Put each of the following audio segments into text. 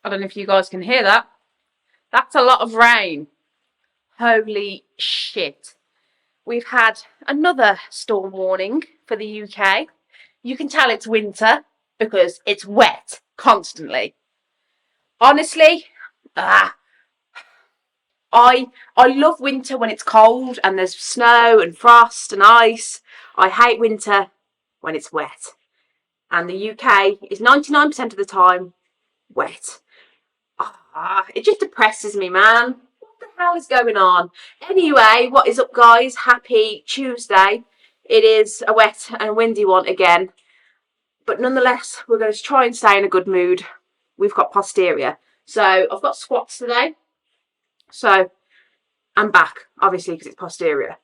I don't know if you guys can hear that. That's a lot of rain. Holy shit. We've had another storm warning for the UK. You can tell it's winter because it's wet constantly. Honestly, I love winter when it's cold and there's snow and frost and ice. I hate winter when it's wet. And the UK is 99% of the time wet. It just depresses me, man. What the hell is going on? Anyway, what is up, guys? Happy Tuesday. It is a wet and windy one again. But nonetheless, we're going to try and stay in a good mood. We've got Posterior. So I've got squats today. So I'm back, obviously, because it's Posterior.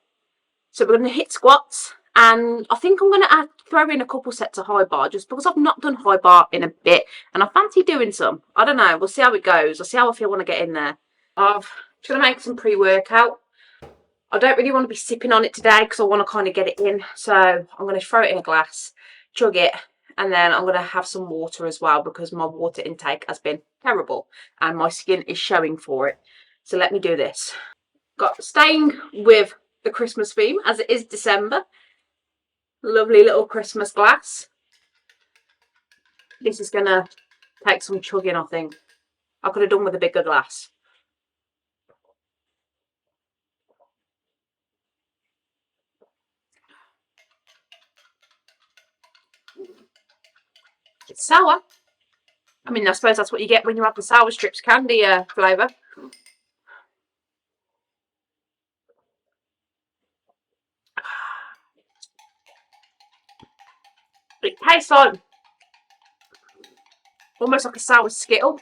So we're going to hit squats. And I think I'm going to throw in a couple sets of high bar just because I've not done high bar in a bit. And I fancy doing some. I don't know. We'll see how it goes. I'll see how I feel when I get in there. I'm just going to make some pre-workout. I don't really want to be sipping on it today because I want to kind of get it in. So I'm going to throw it in a glass, chug it. And then I'm going to have some water as well because my water intake has been terrible. And my skin is showing for it. So let me do this. Staying with the Christmas theme as it is December. Lovely little Christmas glass. This is going to take some chugging, I think. I could have done with a bigger glass. It's sour. I mean, I suppose that's what you get when you have the sour strips candy flavour. It tastes like almost like a sour Skittle.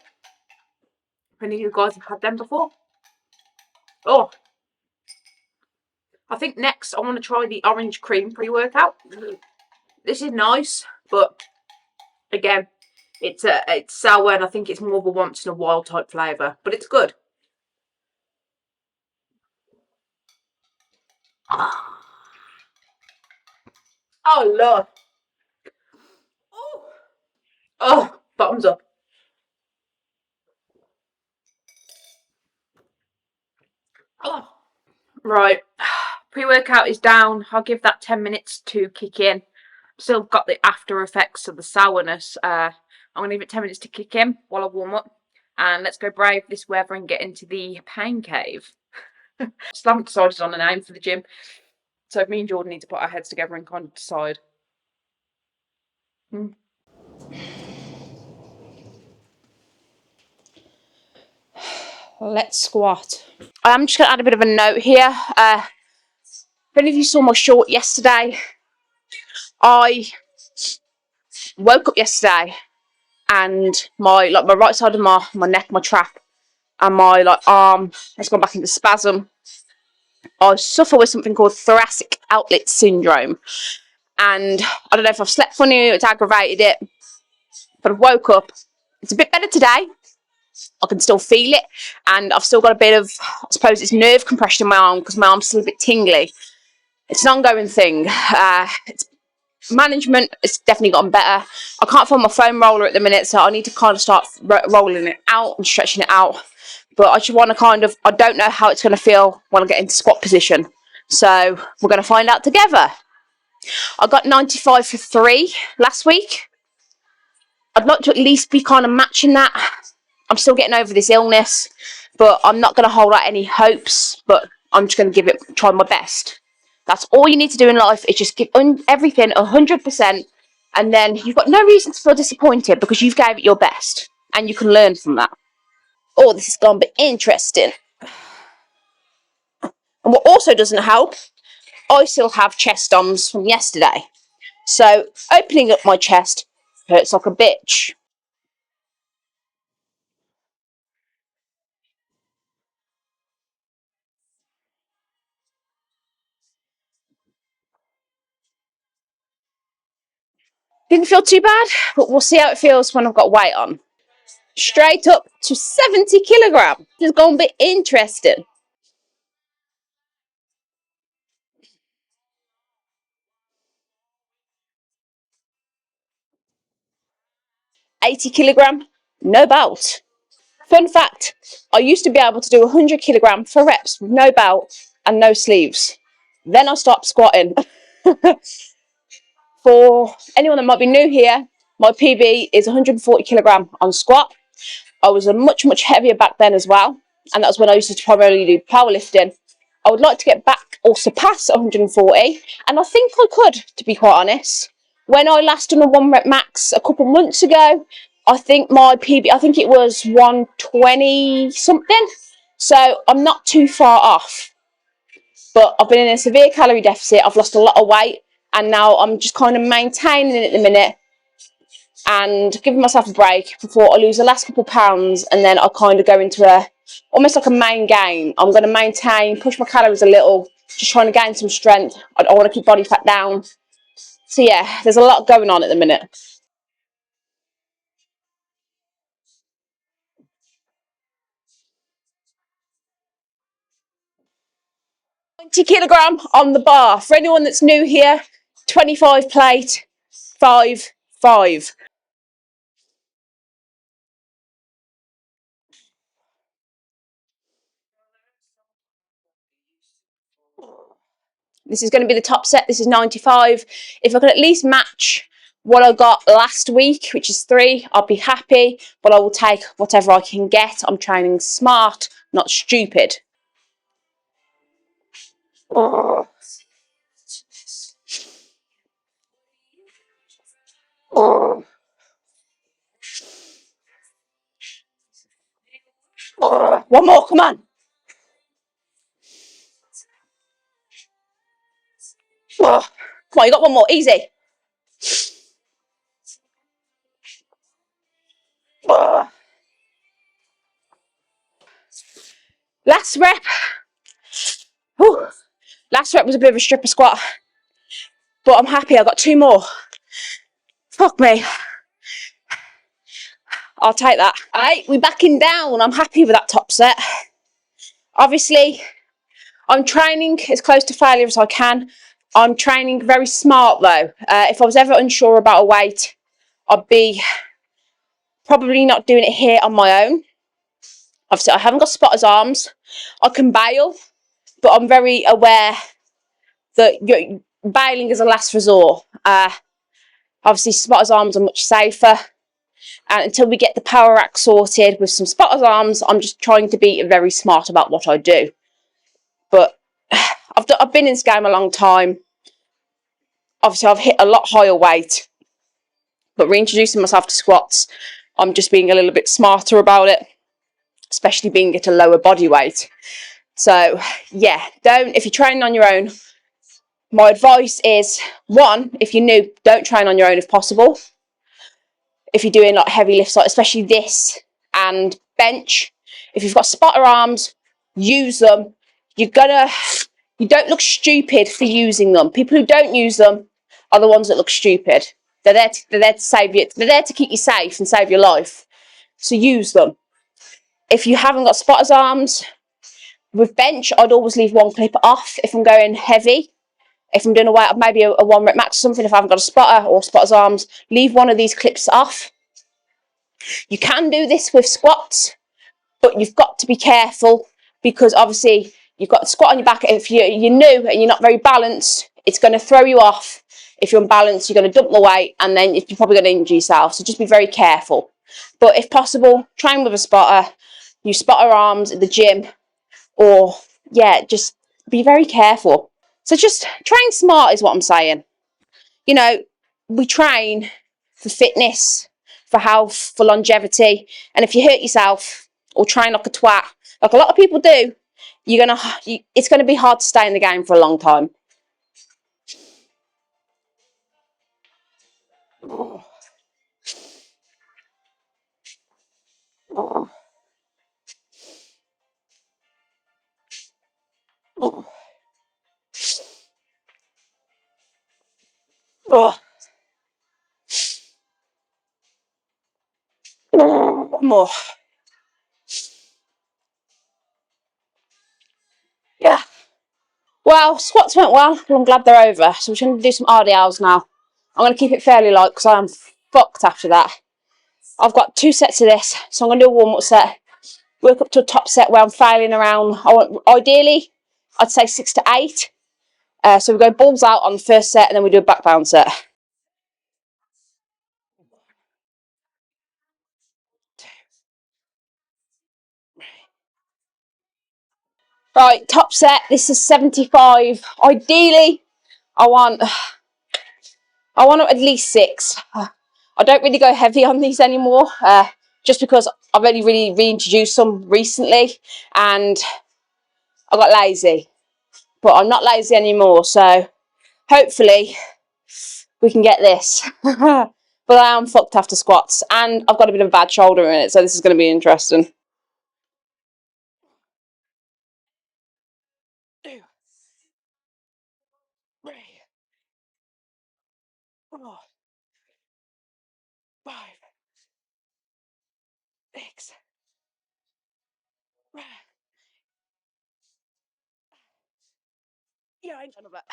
If any of you guys have had them before. Oh, I think next I want to try the orange cream pre-workout. This is nice, but again, it's sour and I think it's more of a once in a while type flavour, but it's good. Oh Lord. Oh, bottoms up. Oh. Right, pre-workout is down. I'll give that 10 minutes to kick in. Still got the after effects of the sourness. I'm going to leave it 10 minutes to kick in while I warm up. And let's go brave this weather and get into the pain cave. Still haven't decided on a name for the gym. So me and Jordan need to put our heads together and kind of decide. Let's squat. I'm just going to add a bit of a note here. If any of you saw my short yesterday, I woke up yesterday and my right side of my neck, my trap, and my arm has gone back into spasm. I suffer with something called thoracic outlet syndrome, and I don't know if I've slept funny or it's aggravated it, but I've woke up. It's a bit better today. I can still feel it, and I've still got a bit of, I suppose it's nerve compression in my arm because my arm's still a bit tingly. It's an ongoing thing. It's management. It's definitely gotten better. I can't find my foam roller at the minute, so I need to kind of start rolling it out and stretching it out. But I just want to I don't know how it's going to feel when I get into squat position. So we're going to find out together. I got 95 for 3 last week. I'd like to at least be kind of matching that. I'm still getting over this illness, but I'm not going to hold out any hopes, but I'm just going to try my best. That's all you need to do in life is just give everything 100%, and then you've got no reason to feel disappointed because you've gave it your best, and you can learn from that. Oh, this is going to be interesting. And what also doesn't help, I still have chest DOMs from yesterday. So opening up my chest hurts like a bitch. Didn't feel too bad, but we'll see how it feels when I've got weight on. Straight up to 70 kilograms. This is going to be interesting. $80 kilogram, no belt. Fun fact, I used to be able to do 100 kilogram for reps with no belt and no sleeves. Then I stopped squatting. For anyone that might be new here, my PB is 140 kilogram on squat. I was a much heavier back then as well, and that was when I used to primarily do powerlifting. I would like to get back or surpass 140, and I think I could, to be quite honest. When I last done a 1 rep max a couple months ago, I think my PB, I think it was 120 something, so I'm not too far off. But I've been in a severe calorie deficit, I've lost a lot of weight, and now I'm just kind of maintaining it at the minute and giving myself a break before I lose the last couple of pounds, and then I kind of go into almost like a main gain. I'm going to maintain, push my calories a little, just trying to gain some strength. I want to keep body fat down. So yeah, there's a lot going on at the minute. £20 on the bar. For anyone that's new here, 25 plate, 5, 5. This is going to be the top set. This is 95. If I can at least match what I got last week, which is 3, I'll be happy, but I will take whatever I can get. I'm training smart, not stupid. Oh. Oh. Oh. One more, come on. Oh. Come on, you got one more, easy. Oh. Last rep. Whew. Last rep was a bit of a stripper squat, but I'm happy. I got 2 more. Fuck me. I'll take that. All right, we're backing down. I'm happy with that top set. Obviously, I'm training as close to failure as I can. I'm training very smart though. If I was ever unsure about a weight, I'd be probably not doing it here on my own. Obviously, I haven't got spotter's arms. I can bail, but I'm very aware that bailing is a last resort. Obviously, spotter's arms are much safer. And until we get the power rack sorted with some spotter's arms, I'm just trying to be very smart about what I do. But I've been in this game a long time. Obviously, I've hit a lot higher weight. But reintroducing myself to squats, I'm just being a little bit smarter about it, especially being at a lower body weight. So, yeah, if you're training on your own, my advice is, 1, if you're new, don't train on your own if possible. If you're doing like heavy lifts, like especially this and bench, if you've got spotter arms, use them. You don't look stupid for using them. People who don't use them are the ones that look stupid. They're there to save you. They're there to keep you safe and save your life. So use them. If you haven't got spotter's arms, with bench, I'd always leave one clip off if I'm going heavy. If I'm doing maybe a 1 rep max or something, if I haven't got a spotter or spotter's arms, leave one of these clips off. You can do this with squats, but you've got to be careful because obviously you've got to squat on your back. If you're new and you're not very balanced, it's going to throw you off. If you're unbalanced, you're going to dump the weight and then you're probably going to injure yourself. So just be very careful. But if possible, train with a spotter. Use spotter arms at the gym, or yeah, just be very careful. So just train smart is what I'm saying. You know, we train for fitness, for health, for longevity. And if you hurt yourself or train like a twat, like a lot of people do, it's going to be hard to stay in the game for a long time. Oh. Oh. Oh. Oh. One more. Yeah. Well, squats went well. I'm glad they're over. So we're going to do some RDLs now. I'm going to keep it fairly light because I'm fucked after that. I've got 2 sets of this, so I'm going to do a warm-up set. work up to a top set where I'm failing around, ideally, I'd say 6 to 8. So we go balls out on the first set and then we do a back bound set. Right, top set, this is 75. Ideally, I want at least 6. I don't really go heavy on these anymore, just because I've only really reintroduced some recently and I got lazy. But I'm not lazy anymore, so hopefully we can get this. But I am fucked after squats and I've got a bit of a bad shoulder in it, so this is going to be interesting. Yeah, I ain't done that.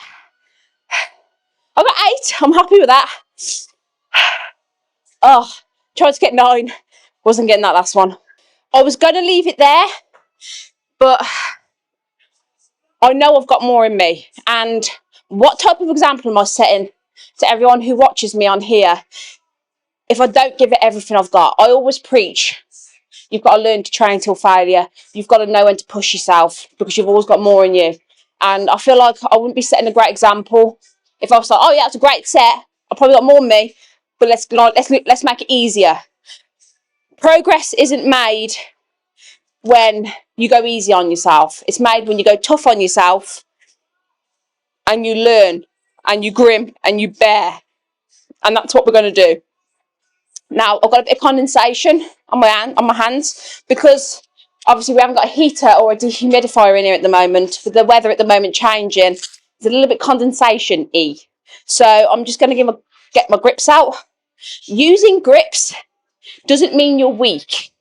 I got 8. I'm happy with that. Oh, tried to get 9. Wasn't getting that last one. I was going to leave it there, but I know I've got more in me. And what type of example am I setting to everyone who watches me on here if I don't give it everything I've got? I always preach, you've got to learn to train till failure. You've got to know when to push yourself because you've always got more in you. And I feel like I wouldn't be setting a great example if I was like, oh yeah, it's a great set. I've probably got more in me, but let's make it easier. Progress isn't made when you go easy on yourself. It's made when you go tough on yourself and you learn and you grim and you bear. And that's what we're going to do. Now, I've got a bit of condensation on my hands because obviously we haven't got a heater or a dehumidifier in here at the moment. With the weather at the moment changing, there's a little bit condensation-y. So I'm just going to get my grips out. Using grips doesn't mean you're weak.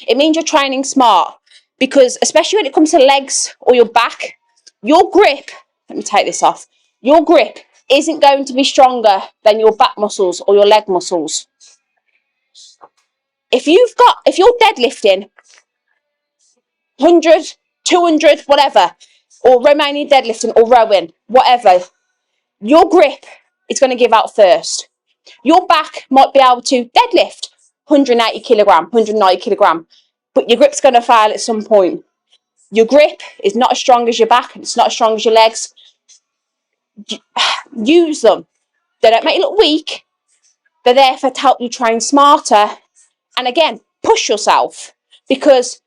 It means you're training smart because especially when it comes to legs or your back, your grip, let me take this off, your grip isn't going to be stronger than your back muscles or your leg muscles. If you're deadlifting 100, 200, whatever, or Romanian deadlifting or rowing, whatever, your grip is going to give out first. Your back might be able to deadlift 180 kilogram, 190 kilogram, but your grip's going to fail at some point. Your grip is not as strong as your back, it's not as strong as your legs. Use them. They don't make you look weak. They're there to help you train smarter. And again, push yourself because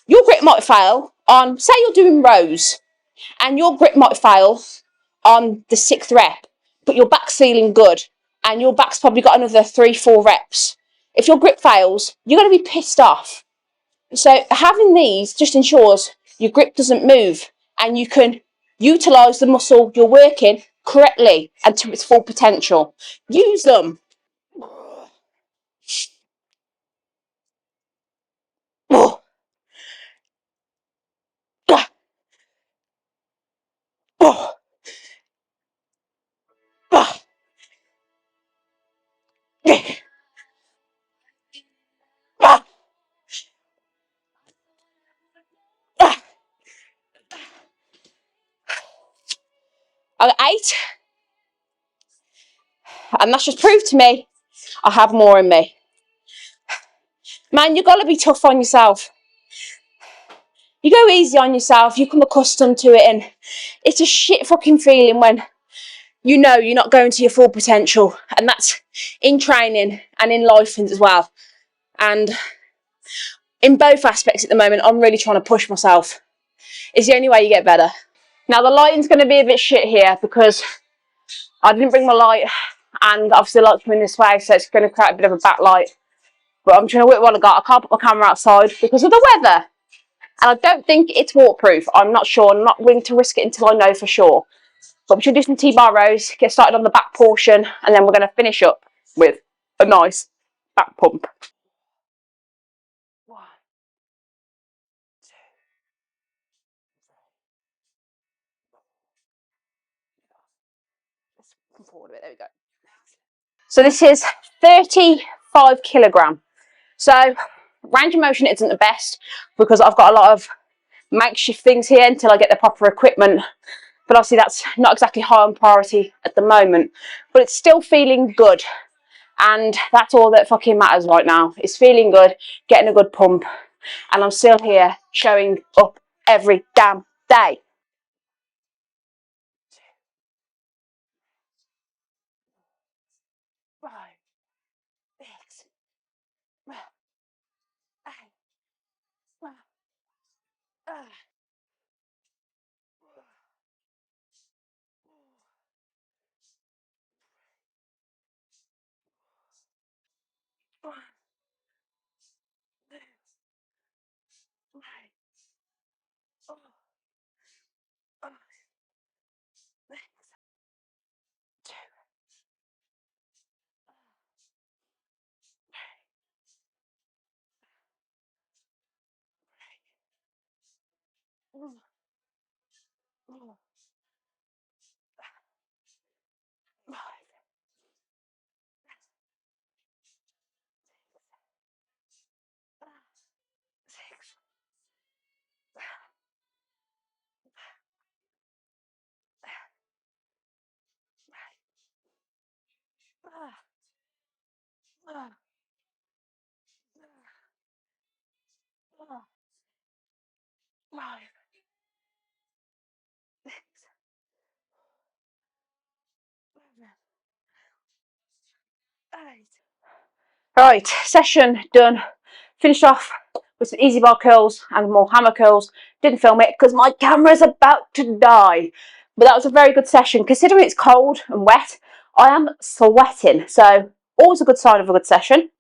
your grip might fail on, say you're doing rows, and your grip might fail on the 6th rep, but your back's feeling good, and your back's probably got another 3-4 reps. If your grip fails, you're going to be pissed off. So having these just ensures your grip doesn't move, and you can utilise the muscle you're working correctly and to its full potential. Use them. I got 8, and that's just proved to me I have more in me. Man, you've got to be tough on yourself. You go easy on yourself, you come accustomed to it, and it's a shit fucking feeling when you know you're not going to your full potential, and that's in training and in life as well. And in both aspects at the moment, I'm really trying to push myself. It's the only way you get better. Now, the lighting's going to be a bit shit here because I didn't bring my light, and obviously the light's coming this way, so it's going to create a bit of a backlight. But I'm trying to work what I got. I can't put my camera outside because of the weather. And I don't think it's waterproof. I'm not sure. I'm not willing to risk it until I know for sure. But we should do some T-bar rows, get started on the back portion, and then we're going to finish up with a nice back pump. 1, 2, 3. Let's come forward a bit. There we go. So this is 35 kilogram. So Range of motion isn't the best because I've got a lot of makeshift things here until I get the proper equipment. But obviously that's not exactly high on priority at the moment. But it's still feeling good. And that's all that fucking matters right now. Is feeling good, getting a good pump. And I'm still here showing up every damn day. Right, session done. Finished off with some easy bar curls and more hammer curls. Didn't film it because my camera's about to die. But that was a very good session. Considering it's cold and wet, I am sweating. So always a good sign of a good session.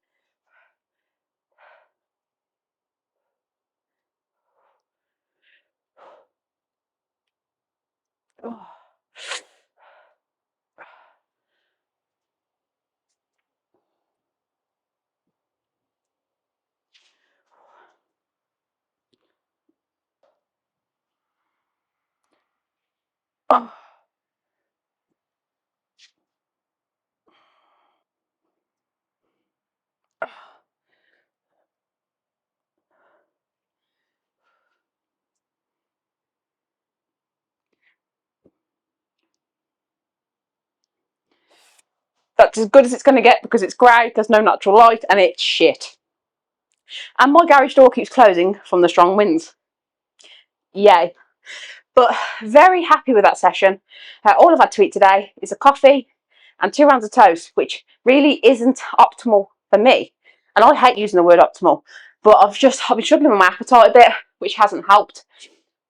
That's as good as it's going to get because it's grey, there's no natural light, and it's shit. And my garage door keeps closing from the strong winds. Yay. But very happy with that session. All I've had to eat today is a coffee and 2 rounds of toast, which really isn't optimal for me. And I hate using the word optimal, but I've been struggling with my appetite a bit, which hasn't helped.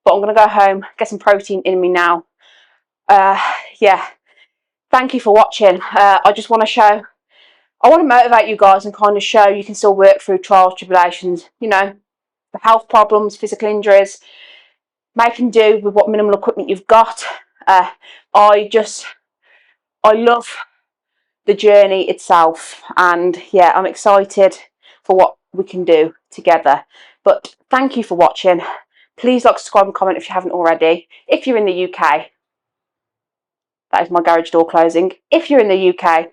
But I'm going to go home, get some protein in me now. Yeah, thank you for watching. I just want to motivate you guys and kind of show you can still work through trials, tribulations, you know, the health problems, physical injuries, making do with what minimal equipment you've got. I love the journey itself, and yeah, I'm excited for what we can do together. But thank you for watching. Please like, subscribe and comment if you haven't already. If you're in the UK, that is my garage door closing. If you're in the UK,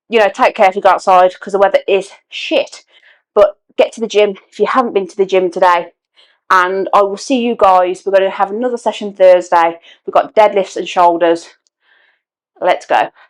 you know, take care if you go outside because the weather is shit. But get to the gym if you haven't been to the gym today. And I will see you guys. We're going to have another session Thursday. We've got deadlifts and shoulders. Let's go.